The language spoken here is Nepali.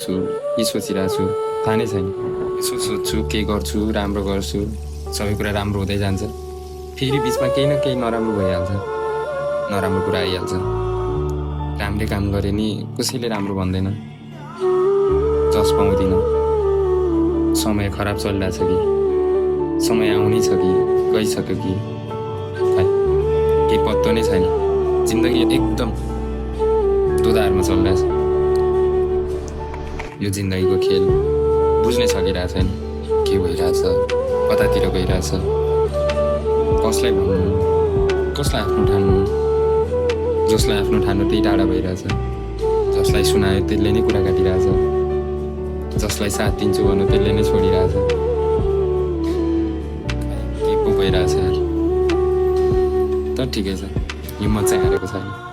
छु के सोचिरहेको छु थाहा नै छैन। यसो सोध्छु के गर्छु राम्रो गर्छु सबै कुरा राम्रो हुँदै जान्छ, फेरि बिचमा केही न केही नराम्रो भइहाल्छ, नराम्रो कुरा आइहाल्छ। राम्रै काम गरे नि कसैले राम्रो भन्दैन, जस पाउँदिन। समय खराब चलिरहेछ कि समय आउनै छ कि गइसक्यो कि खै केही पत्तो नै छैन। जिन्दगी एकदम दोधारमा चलिरहेछ। यो जिन्दगीको खेल बुझ्नै सकिरहेको छैन, के भइरहेछ, कतातिर गइरहेछ, कसलाई भन्नु, कसलाई आफ्नो ठान्नु। जसलाई आफ्नो ठान्नु त्यही टाढा भइरहेछ, जसलाई सुनायो त्यसले नै कुरा काटिरहेछ, जसलाई साथ दिन्छु भन्नु त्यसले नै छोडिरहेछ। के पो भइरहेछ यार, तर ठिकै छ, हिम्मत चाहिँ हारेको छैन।